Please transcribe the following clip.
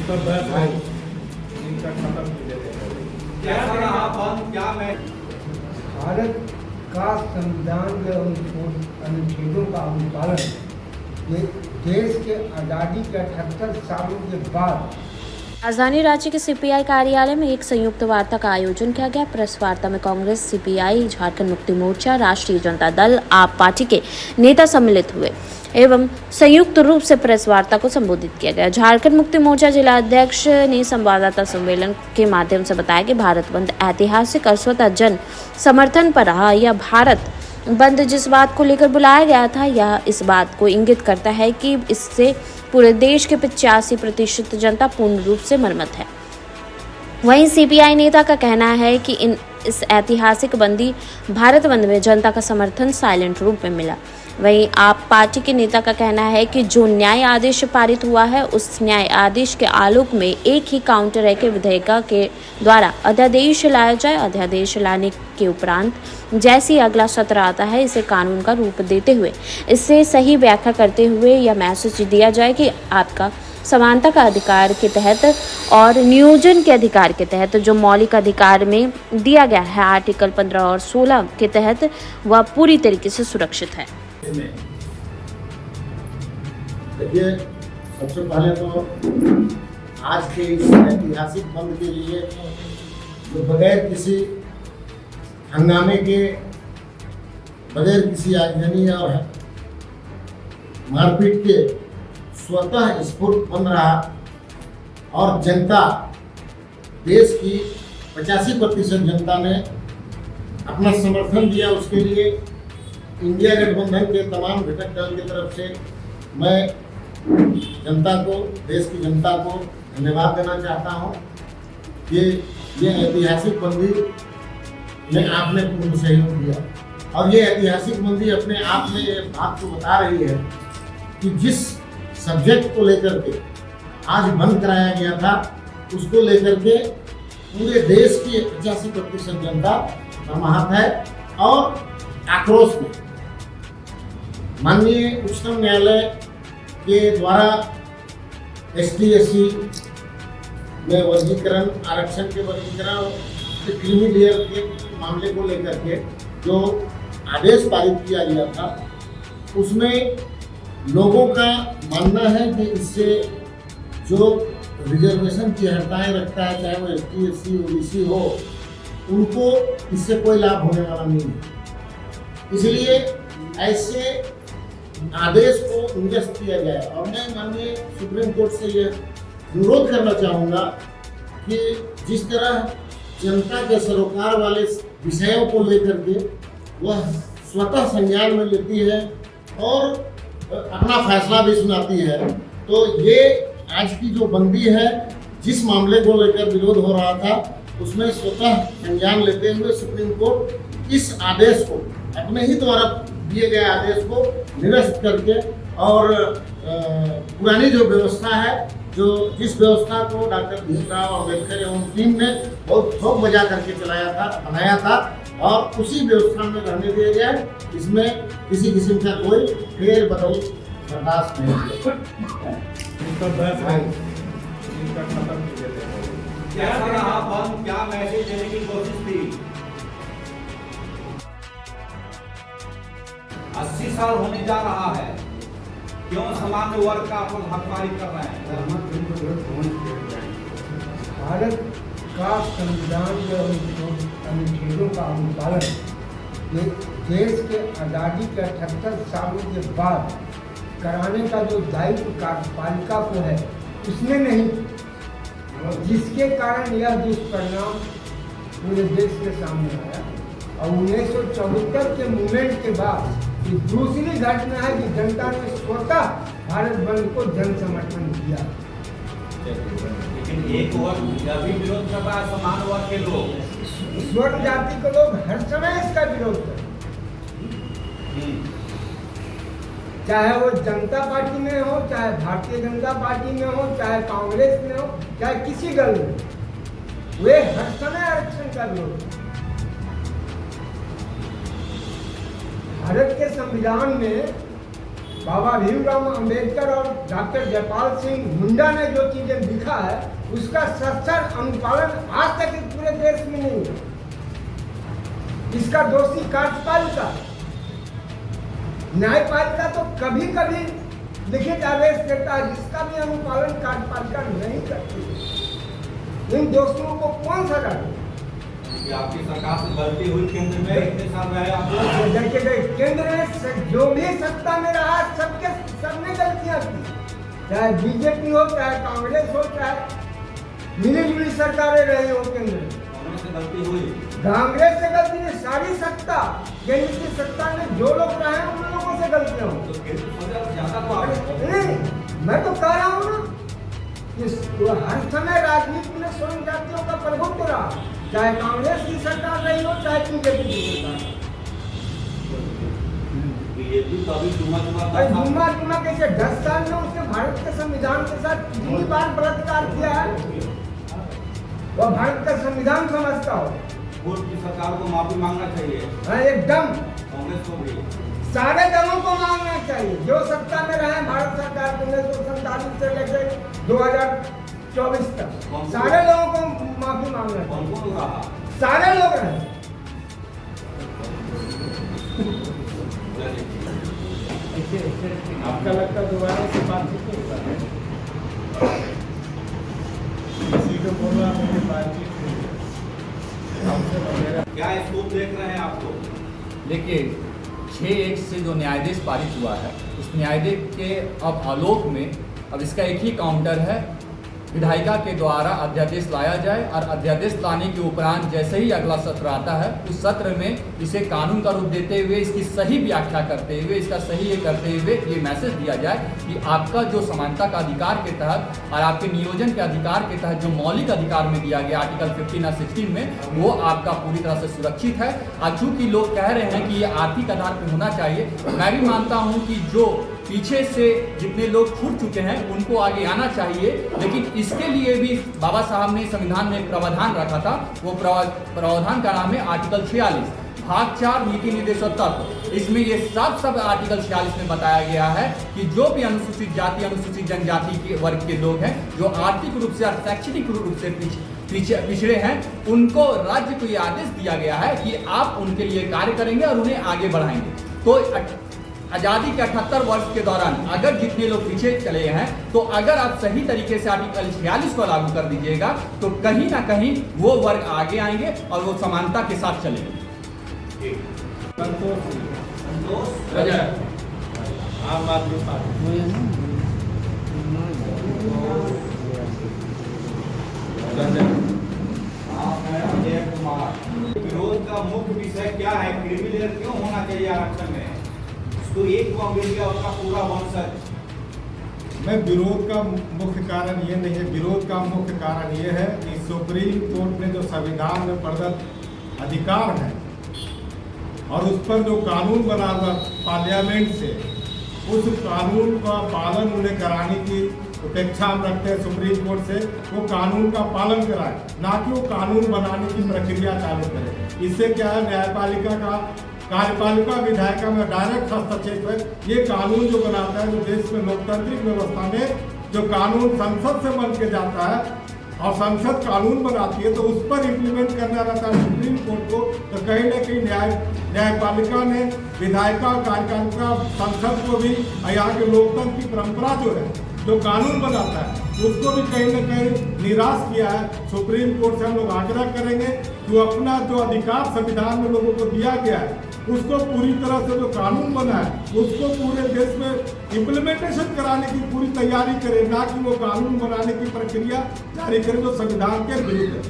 इनका बहस है, इनका खत्म कीजिए। कैसा रहा बंद, क्या मैं भारत का संविधान के अनुच्छेदों का अनुपालन ये देश के आज़ादी के 78 सालों के बाद। राजधानी रांची के सीपीआई कार्यालय में एक संयुक्त वार्ता का आयोजन किया गया। प्रेस वार्ता में कांग्रेस, सीपीआई, झारखंड मुक्ति मोर्चा, राष्ट्रीय जनता दल, आप पार्टी के नेता सम्मिलित हुए एवं संयुक्त रूप से प्रेस वार्ता को संबोधित किया गया। झारखंड मुक्ति मोर्चा जिला अध्यक्ष ने संवाददाता सम्मेलन के माध्यम से बताया कि भारत बंद ऐतिहासिक और स्वतः जन समर्थन पर रहा। यह भारत बंद जिस बात को लेकर बुलाया गया था, यह इस बात को इंगित करता है कि इससे पूरे देश के 85% जनता पूर्ण रूप से मनमत है। वहीं सीपीआई नेता का कहना है कि इस ऐतिहासिक बंदी भारत बंद में जनता का समर्थन साइलेंट रूप में मिला। वहीं आप पार्टी के नेता का कहना है कि जो न्याय आदेश पारित हुआ है, उस न्याय आदेश के आलोक में एक ही काउंटर है कि विधेयक के द्वारा अध्यादेश लाया जाए। अध्यादेश लाने के उपरांत जैसी अगला सत्र आता है, इसे कानून का रूप देते हुए इससे सही व्याख्या करते हुए यह मैसेज दिया जाए कि आपका समानता का अधिकार के तहत और नियोजन के अधिकार के तहत जो मौलिक अधिकार में दिया गया है आर्टिकल 15 और 16 के तहत, वह पूरी तरीके से सुरक्षित है। देखिए, सबसे पहले तो आज के इस ऐतिहासिक बंद के लिए जो बगैर किसी हंगामे के, बगैर किसी आगजनी और मारपीट के स्वतः स्फूर्त बन रहा और जनता, देश की 85% जनता ने अपना समर्थन दिया, उसके लिए इंडिया गठबंधन के तमाम घटक दल की तरफ से मैं जनता को, देश की जनता को धन्यवाद देना चाहता हूं कि ये ऐतिहासिक बंदी में आपने पूर्ण सहयोग दिया। और ये ऐतिहासिक बंदी अपने आप में ये बात को बता रही है कि जिस सब्जेक्ट को लेकर के आज बंद कराया गया था, उसको लेकर के पूरे देश की 85% जनता समाहत है और आक्रोश में। माननीय उच्चतम न्यायालय के द्वारा ST/SC में वर्गीकरण, आरक्षण के वर्गीकरण, क्रीमी लेयर के मामले को लेकर के जो आदेश पारित किया गया था, उसमें लोगों का मानना है कि इससे जो रिजर्वेशन की हड़ताएं रखता है, चाहे वो ST/SC, OBC हो, उनको इससे कोई लाभ होने वाला नहीं है। इसलिए ऐसे आदेश को निरस्त किया जाए। और मैं माननीय सुप्रीम कोर्ट से यह अनुरोध करना चाहूँगा कि जिस तरह जनता के सरोकार वाले विषयों को लेकर के वह स्वतः संज्ञान में लेती है और अपना फैसला भी सुनाती है, तो ये आज की जो बंदी है, जिस मामले को लेकर विरोध हो रहा था, उसमें स्वतः संज्ञान लेते हुए सुप्रीम कोर्ट इस आदेश को, अपने ही द्वारा दिए गए आदेश को निरस्त करके और पुरानी जो व्यवस्था है, जो जिस व्यवस्था को डॉक्टर भीमराव अम्बेडकर एवं टीम ने बहुत ठोक बजा करके चलाया था, बनाया था, और उसी व्यवस्था में रहने दिया जाए। इसमें किसी किस्म का कोई फेर बदल बर्दाश्त नहीं है। इनका बहस है, इनका खत्म कीजिए। कैसा रहा बंद, क्या मैसेज देने की कोशिश थी? 80 साल होने जा रहा है, क्यों सामान्य वर्ग का आप हकदारी कर रहे हैं? भारत का संविधान के अनुच्छेदों का अनुपालन ये देश के आज़ादी के 78 सालों के बाद कराने का जो दायित्व कार्यपालिका को है, उसने नहीं, जिसके कारण यह दुष्परिणाम पूरे देश के सामने आया। और 1974 के मूवमेंट के बाद ये दूसरी घटना है कि जनता ने स्वतः भारत बंद को जन समर्थन दिया। लेकिन एक वर्ग अभी विरोध कर रहा है, समान वर्ग के लोग, स्वर्ण जाति के लोग हर समय इसका विरोध करते, चाहे वो जनता पार्टी में हो, चाहे भारतीय जनता पार्टी में हो, चाहे कांग्रेस में हो, चाहे किसी दल में, वे हर समय आरक्षण का विरोध। भारत के संविधान में बाबा भीमराव अंबेडकर और डॉक्टर जयपाल सिंह मुंडा ने जो चीजें लिखा है उसका सच्चर अनुपालन आज तक इस पूरे देश में नहीं है। इसका दोषी कार्यपालिका, न्यायपालिका तो कभी कभी लिखित आदेश देता है, जिसका भी अनुपालन कार्यपालिका नहीं करती। इन दोषियों को कौन सजा दे? कि आपकी सरकार से गलती हुई, केंद्र में इतने साल रहे आप लोग। देखिए केंद्र में जो भी सत्ता में रहा सबने गलतियां की, चाहे बीजेपी हो, चाहे कांग्रेस हो, चाहे मिली जुली सरकारें रही हो। केंद्र में कांग्रेस से गलती हुई, कांग्रेस से गलती नहीं, सारी सत्ता केंद्र की सत्ता में जो लोग रहे हैं उन लोगों से गलतियां हो। तो केंद्र सजा ज्यादा तो आप नहीं, मैं तो कह रहा हूँ ना, हर समय राजनीति में स्वयं जातियों का प्रभुत्व रहा, चाहे कांग्रेस की सरकार रही हो, चाहे बीजेपी की सरकार। बीजेपी तो अभी जुमा कैसे 10 साल में उसने भारत के संविधान के साथ कितनी बार बलात्कार किया है? वह भारत का संविधान समझता हो। वोट की सरकार को माफी मांगना चाहिए। हाँ, एकदम कांग्रेस को भी, सारे दलों को मांगना चाहिए जो सत्ता में रहे भारत सरकार 1947 से लेकर 2024 तक, सारे लोगों को माफी मांगना चाहिए। कौन कौन रहा? सारे लोग रहे। आपका लगता दोबारा से बातचीत नहीं कर रहे? किसी को बोला मेरी बातचीत हमसे वगैरह क्या स्कोप देख रहे हैं आप लोग? देखिए 6-1 से जो न्यायाधीश पारित हुआ है, उस न्यायाधीश के अब आलोक में अब इसका एक ही काउंटर है, विधायिका के द्वारा अध्यादेश लाया जाए और अध्यादेश लाने के उपरांत जैसे ही अगला सत्र आता है उस सत्र में इसे कानून का रूप देते हुए इसकी सही व्याख्या करते हुए इसका सही ये करते हुए ये मैसेज दिया जाए कि आपका जो समानता का अधिकार के तहत और आपके नियोजन के अधिकार के तहत जो मौलिक अधिकार में दिया गया आर्टिकल 15 और 16 में वो आपका पूरी तरह से सुरक्षित है। और चूंकि लोग कह रहे हैं कि ये आर्थिक आधार पर होना चाहिए, मैं भी मानता हूँ कि जो पीछे से जितने लोग छूट चुके हैं उनको आगे आना चाहिए, लेकिन इसके लिए भी बाबा साहब ने संविधान में प्रावधान रखा था। वो प्रावधान का नाम है आर्टिकल 46 भाग 4 नीति निर्देशक तत्व। इसमें ये सब आर्टिकल 46 में बताया गया है कि जो भी अनुसूचित जाति अनुसूचित जनजाति के वर्ग के लोग हैं जो आर्थिक रूप से और शैक्षणिक रूप से पिछड़े हैं, उनको राज्य को ये आदेश दिया गया है कि आप उनके लिए कार्य करेंगे और उन्हें आगे बढ़ाएंगे। तो आज़ादी के 78 वर्ष के दौरान अगर जितने लोग पीछे चले हैं, तो अगर आप सही तरीके से आर्टिकल 46 को लागू कर दीजिएगा तो कहीं ना कहीं वो वर्ग आगे आएंगे और वो समानता के साथ चलेंगे। संतोष आम आदमी पार्टी अजय कुमार, विरोध का मुख्य विषय क्या है? क्रिमिनल क्यों होना चाहिए आरक्षण में? तो एक को मिल गया उसका पूरा वंशज। मैं विरोध का मुख्य कारण ये नहीं है, विरोध का मुख्य कारण ये है कि सुप्रीम कोर्ट ने जो संविधान में प्रदत्त अधिकार है और उस पर जो कानून बना हुआ पार्लियामेंट से, उस कानून का पालन उन्हें कराने की अपेक्षा हम रखते हैं सुप्रीम कोर्ट से। वो कानून का पालन कराए, ना कि वो कानून बनाने की प्रक्रिया चालू करे। इससे क्या है, न्यायपालिका का कार्यपालिका विधायिका में डायरेक्ट हस्तक्षेप है। ये कानून जो बनाता है, जो देश में लोकतांत्रिक व्यवस्था में जो कानून संसद से बन के जाता है और संसद कानून बनाती है तो उस पर इम्प्लीमेंट करना रहता है सुप्रीम कोर्ट को। तो कहीं ना कहीं न्यायपालिका ने विधायिका और कार्यपालिका संसद को भी यहाँ के लोकतंत्र की परंपरा जो है, जो कानून बनाता है, उसको भी कहीं ना कहीं निराश किया है। सुप्रीम कोर्ट से हम लोग आग्रह करेंगे कि अपना जो अधिकार संविधान में लोगों को दिया गया है उसको पूरी तरह से जो कानून बना है उसको पूरे देश में इम्प्लीमेंटेशन कराने की पूरी तैयारी करे, ना कि वो कानून बनाने की प्रक्रिया जारी करे जो संविधान के विरुद्ध है।